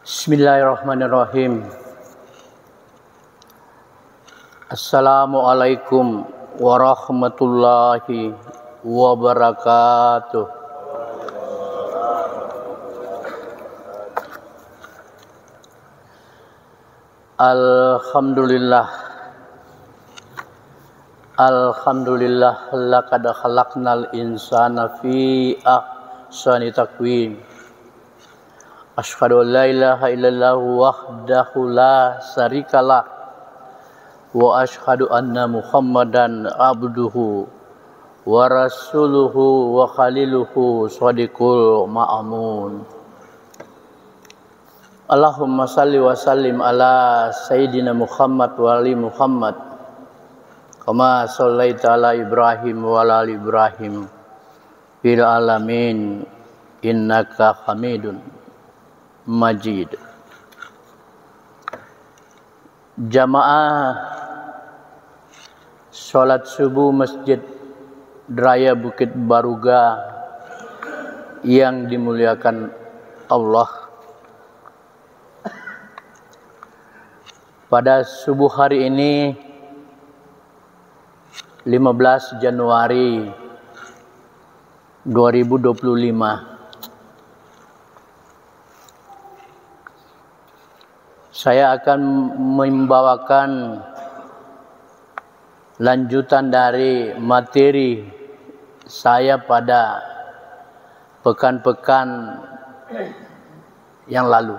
Bismillahirrahmanirrahim. Assalamualaikum warahmatullahi wabarakatuh. Alhamdulillah. Alhamdulillah laqad khalaqnal insana fi ahsani taqwim. Asyhadu an la ilaha illallah wahdahu la syarikalah wa asyhadu anna Muhammadan abduhu wa rasuluhu wa khaliluhu shadiqul ma'amun. Allahumma salli wa sallim ala sayyidina Muhammad wa ali Muhammad kama shallaita ala Ibrahim wa ala ali Ibrahim fil alamin innaka Hamidun Majid. Jamaah sholat subuh Masjid Raya Bukit Baruga yang dimuliakan Allah, pada subuh hari ini 15 Januari 2025, saya akan membawakan lanjutan dari materi saya pada pekan-pekan yang lalu.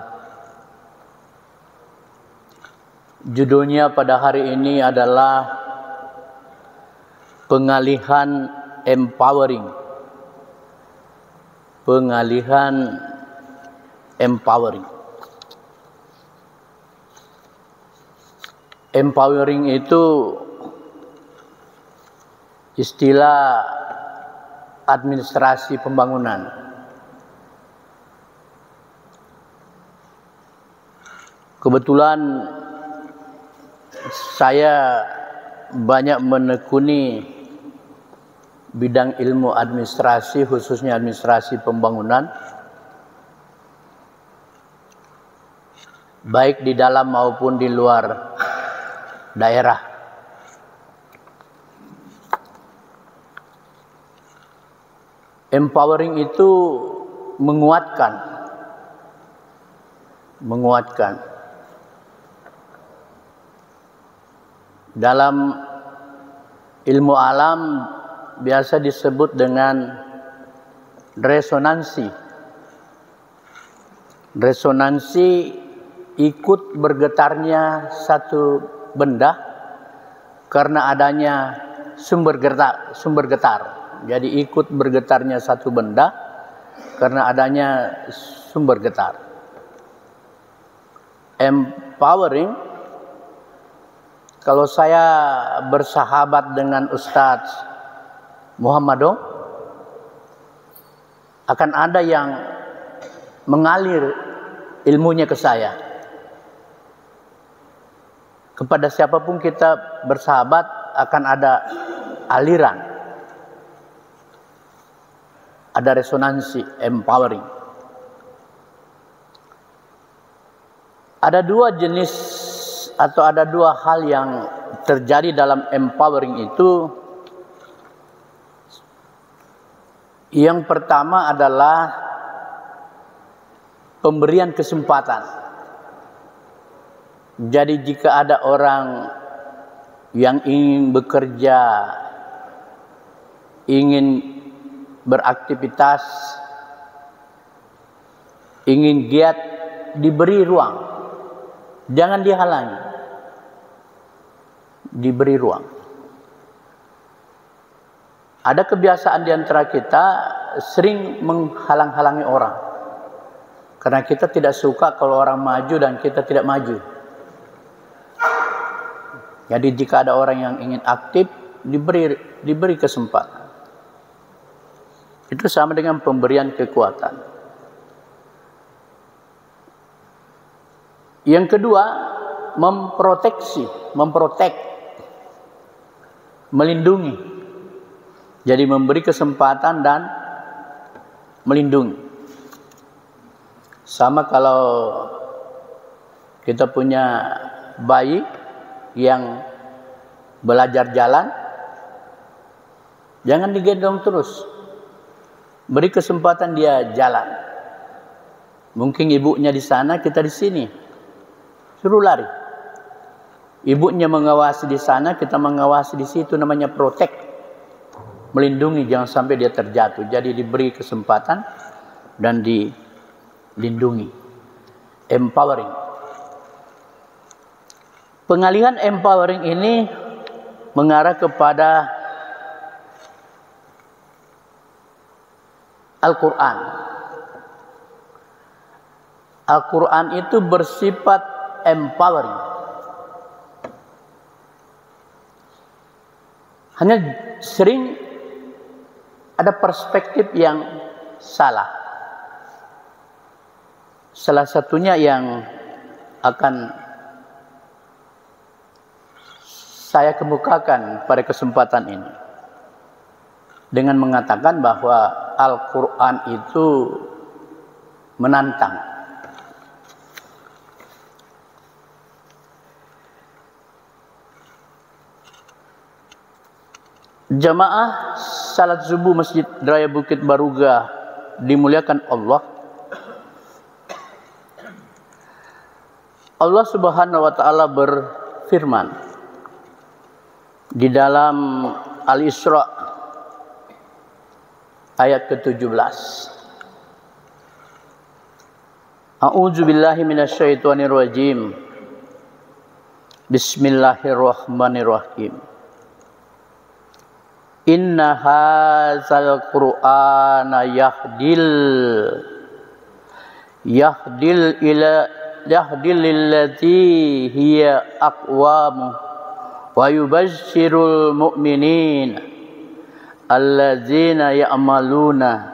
Judulnya pada hari ini adalah pengalihan empowering. Pengalihan empowering. Empowering itu istilah administrasi pembangunan. Kebetulan saya banyak menekuni bidang ilmu administrasi, khususnya administrasi pembangunan, baik di dalam maupun di luar daerah. Empowering itu menguatkan. Dalam ilmu alam biasa disebut dengan resonansi. Resonansi ikut bergetarnya satu benda karena adanya sumber getar. Jadi ikut bergetarnya satu benda karena adanya sumber getar. Empowering, kalau saya bersahabat dengan Ustadz Muhammado, akan ada yang mengalir ilmunya ke saya. Kepada siapapun kita bersahabat akan ada aliran, ada resonansi empowering. Ada dua jenis atau ada dua hal yang terjadi dalam empowering itu. Yang pertama adalah pemberian kesempatan. Jadi jika ada orang yang ingin bekerja, ingin beraktivitas, ingin giat, diberi ruang. Jangan dihalangi. Diberi ruang. Ada kebiasaan di antara kita sering menghalang-halangi orang. Karena kita tidak suka kalau orang maju dan kita tidak maju. Jadi jika ada orang yang ingin aktif, diberi kesempatan. Itu sama dengan pemberian kekuatan. Yang kedua, memprotek, melindungi. Jadi memberi kesempatan dan melindungi. Sama kalau Kita punya bayi yang belajar jalan, jangan digendong terus. Beri kesempatan dia jalan. Mungkin ibunya di sana, kita di sini. Suruh lari. Ibunya mengawasi di sana, kita mengawasi di situ, namanya protect. Melindungi, jangan sampai dia terjatuh. Jadi diberi kesempatan dan dilindungi. Empowering. Pengalihan empowering ini mengarah kepada Al-Quran. Al-Quran itu bersifat empowering. Hanya sering ada perspektif yang salah. Salah satunya yang akan saya kemukakan pada kesempatan ini dengan mengatakan bahwa Al-Quran itu menantang. Jamaah salat subuh Masjid Raya Bukit Baruga dimuliakan Allah. Allah Subhanahu wa taala berfirman di dalam Al-Isra ayat ke-17. A'udzu billahi minasyaitonir rajim. Bismillahirrahmanirrahim. Inna hadzal Qur'ana yahdil lillati hiya aqwam wa yubashshirul mu'minin allazina ya'maluna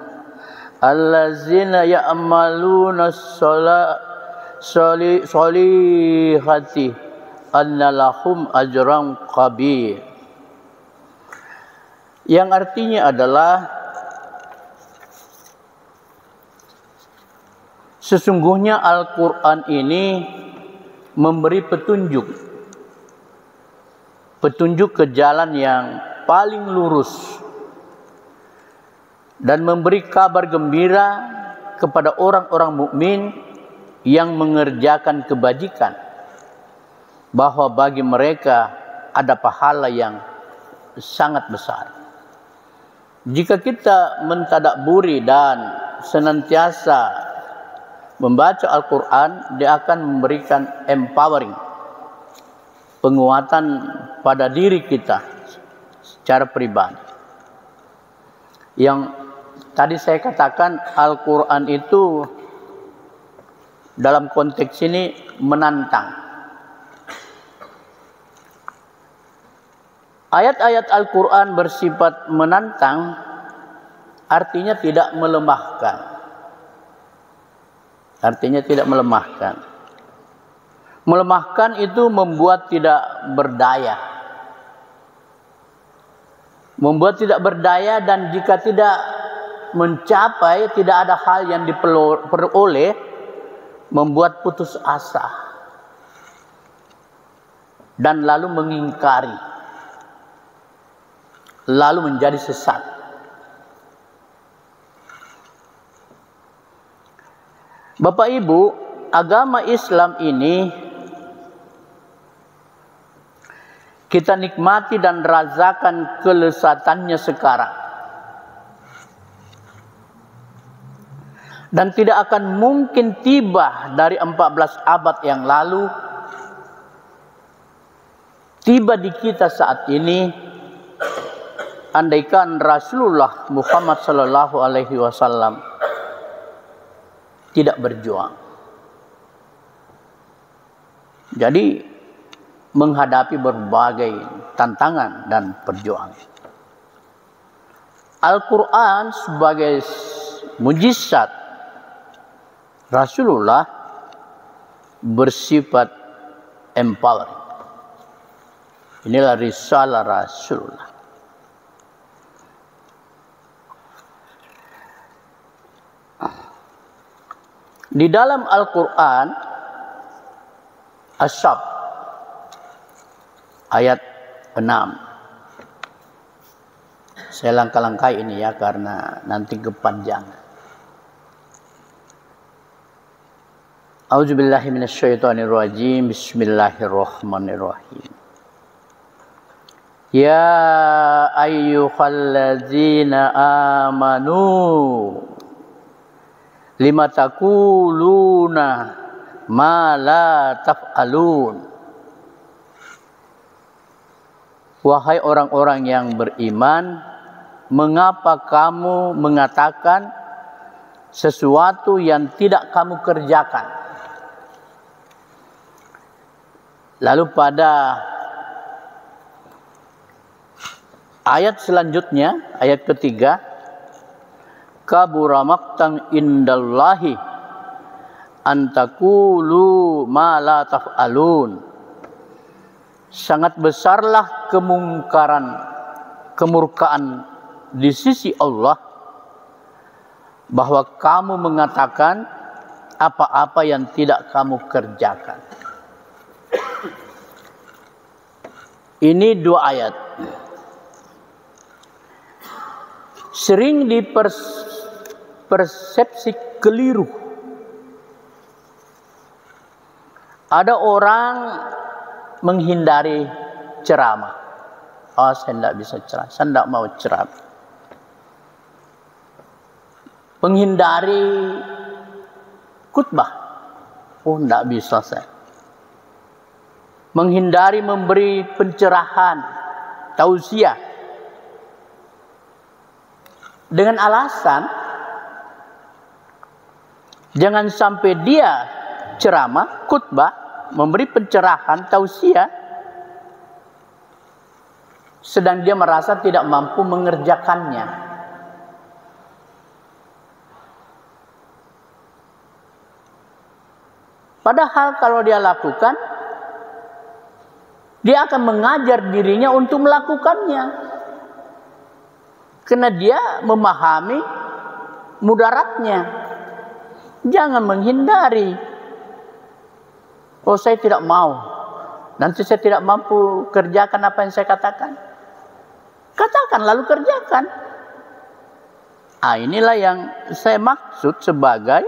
solihati anna lahum ajran kabir. Yang artinya adalah sesungguhnya Al-Quran ini memberi petunjuk ke jalan yang paling lurus dan memberi kabar gembira kepada orang-orang mukmin yang mengerjakan kebajikan bahwa bagi mereka ada pahala yang sangat besar. Jika kita mentadabburi dan senantiasa membaca Al-Quran, dia akan memberikan empowering, penguatan pada diri kita secara pribadi. Yang tadi saya katakan Al-Quran itu dalam konteks ini menantang. Ayat-ayat Al-Quran bersifat menantang, artinya tidak melemahkan. Artinya tidak melemahkan. Melemahkan itu membuat tidak berdaya. Membuat tidak berdaya, dan jika tidak mencapai, tidak ada hal yang diperoleh, membuat putus asa. Dan lalu mengingkari. Lalu menjadi sesat. Bapak Ibu, agama Islam ini kita nikmati dan rasakan kelezatannya sekarang. Dan tidak akan mungkin tiba dari 14 abad yang lalu, tiba di kita saat ini, andaikan Rasulullah Muhammad sallallahu alaihi wasallam tidak berjuang. Jadi menghadapi berbagai tantangan dan perjuangan. Al-Quran sebagai mujizat Rasulullah bersifat empowering. Inilah risalah Rasulullah. Di dalam Al-Quran As-Saff ayat 6. Saya langkah-langkai ini ya karena nanti kepanjangan. A'udzubillahi minasyaitonirrajim. Bismillahirrahmanirrahim. Ya ayyuhalladzina amanu lima taquluna ma la taf'alun. Wahai orang-orang yang beriman, mengapa kamu mengatakan sesuatu yang tidak kamu kerjakan? Lalu pada ayat selanjutnya, ayat ketiga, kabura maqtan indallahi antakulu ma la taf'alun. Sangat besarlah kemurkaan di sisi Allah bahwa kamu mengatakan apa-apa yang tidak kamu kerjakan. Ini dua ayat. Sering dipersepsi keliru. Ada orang menghindari ceramah. Oh, saya tidak bisa ceramah, saya tidak mau ceramah. Menghindari khutbah. Oh, tidak bisa saya. Menghindari memberi pencerahan, tausiah. Dengan alasan jangan sampai dia ceramah, khutbah, memberi pencerahan, tausiah, sedang dia merasa tidak mampu mengerjakannya. Padahal kalau dia lakukan, dia akan mengajar dirinya untuk melakukannya. Karena dia memahami mudaratnya. Jangan menghindari. Oh, saya tidak mau. Nanti saya tidak mampu kerjakan apa yang saya katakan. Katakan lalu kerjakan. Inilah yang saya maksud sebagai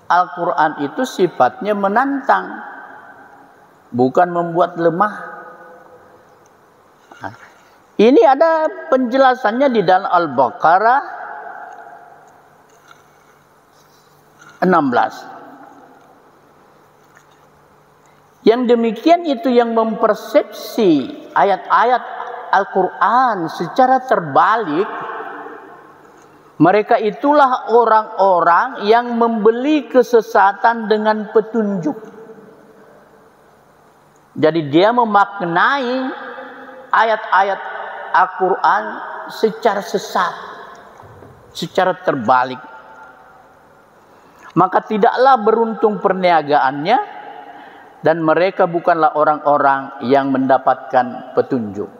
Al-Quran itu sifatnya menantang, bukan membuat lemah. Ini ada penjelasannya di dalam Al-Baqarah 16. Yang demikian itu yang mempersepsi ayat-ayat Al-Quran secara terbalik. Mereka itulah orang-orang yang membeli kesesatan dengan petunjuk. Jadi dia memaknai ayat-ayat Al-Quran secara sesat, secara terbalik. Maka tidaklah beruntung perniagaannya, dan mereka bukanlah orang-orang yang mendapatkan petunjuk.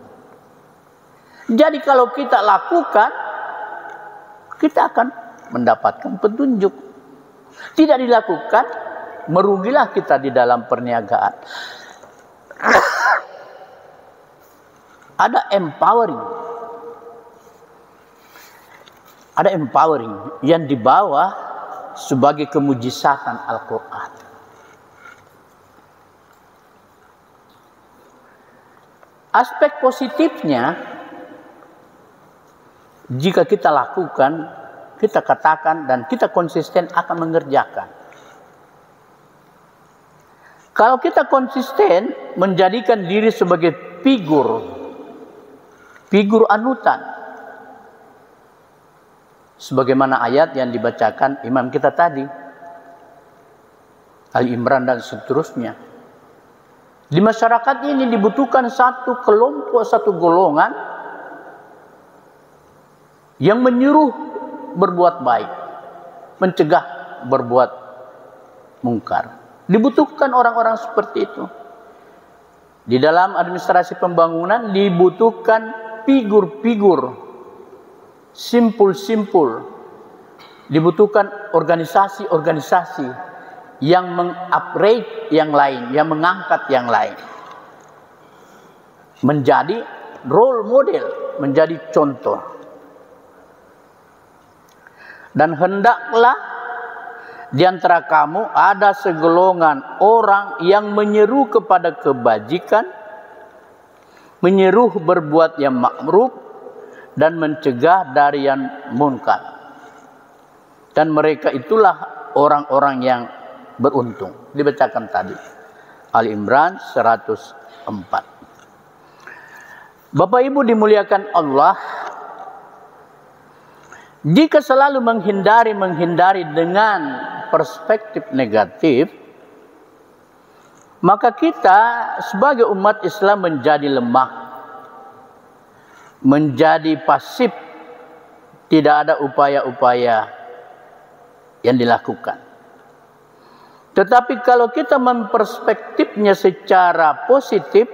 Jadi kalau kita lakukan, kita akan mendapatkan petunjuk. Tidak dilakukan, merugilah kita di dalam perniagaan. Ada empowering yang dibawa sebagai kemujizatan Al-Quran. Aspek positifnya, jika kita lakukan, kita katakan, dan kita konsisten akan mengerjakan. Kalau kita konsisten menjadikan diri sebagai figur anutan, sebagaimana ayat yang dibacakan imam kita tadi, Ali Imran dan seterusnya. Di masyarakat ini dibutuhkan satu kelompok, satu golongan yang menyuruh berbuat baik, mencegah berbuat mungkar. Dibutuhkan orang-orang seperti itu. Di dalam administrasi pembangunan dibutuhkan figur-figur simpul-simpul. Dibutuhkan organisasi-organisasi yang meng-upgrade yang lain, yang mengangkat yang lain. Menjadi role model, menjadi contoh. Dan hendaklah di antara kamu ada segolongan orang yang menyeru kepada kebajikan, menyeru berbuat yang ma'ruf, dan mencegah dari yang munkar. Dan mereka itulah orang-orang yang beruntung. Dibacakan tadi Ali Imran 104. Bapak Ibu dimuliakan Allah, jika selalu menghindari dengan perspektif negatif, maka kita sebagai umat Islam menjadi lemah, menjadi pasif, tidak ada upaya-upaya yang dilakukan. Tetapi kalau kita memperspektifnya secara positif,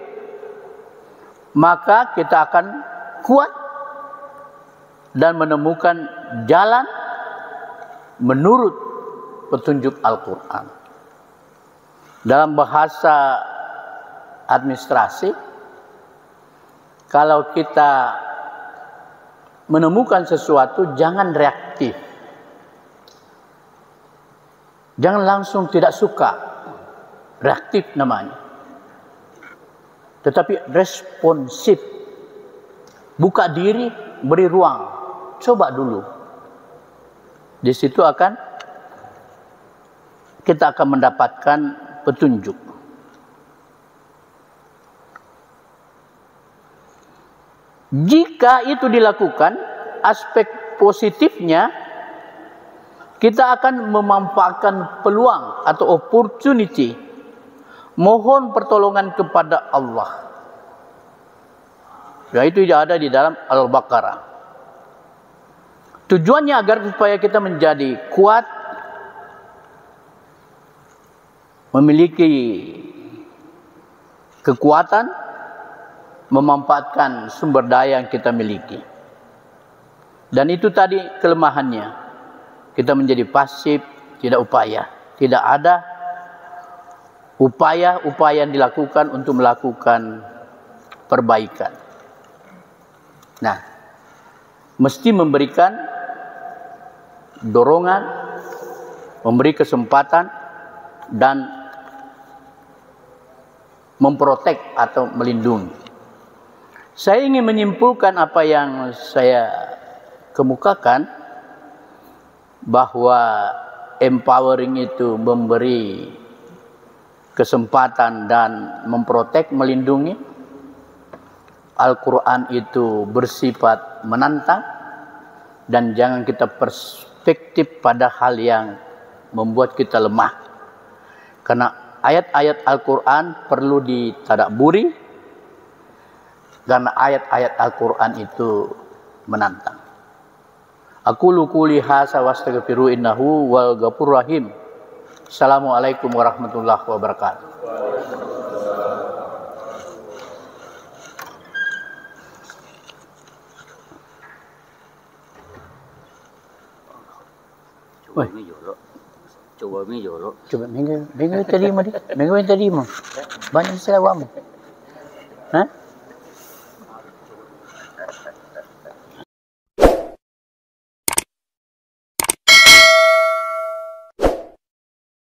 maka kita akan kuat dan menemukan jalan menurut petunjuk Al-Quran. Dalam bahasa administrasi, kalau kita menemukan sesuatu, jangan reaktif. Jangan langsung tidak suka. Reaktif namanya. Tetapi responsif. Buka diri, beri ruang. Coba dulu. Di situ kita akan mendapatkan petunjuk. Jika itu dilakukan, aspek positifnya, kita akan memanfaatkan peluang atau opportunity. Mohon pertolongan kepada Allah. Yaitu ada di dalam Al-Baqarah. Tujuannya agar supaya kita menjadi kuat, memiliki kekuatan, memanfaatkan sumber daya yang kita miliki. Dan itu tadi kelemahannya. Kita menjadi pasif, tidak upaya. Tidak ada upaya-upaya yang dilakukan untuk melakukan perbaikan. Nah, mesti memberikan dorongan, memberi kesempatan, dan memprotek atau melindungi. Saya ingin menyimpulkan apa yang saya kemukakan, bahwa empowering itu memberi kesempatan dan memprotek, melindungi. Al-Quran itu bersifat menantang, dan jangan kita perspektif pada hal yang membuat kita lemah. Karena ayat-ayat Al-Quran perlu ditadabburi, karena ayat-ayat Al-Quran itu menantang. Aqulu qouli hadza wa astaghfiru innahu wal ghafurur rahim. Assalamualaikum warahmatullahi wabarakatuh. Coba minggu tadi mah, banyak istilah wamu. Hah?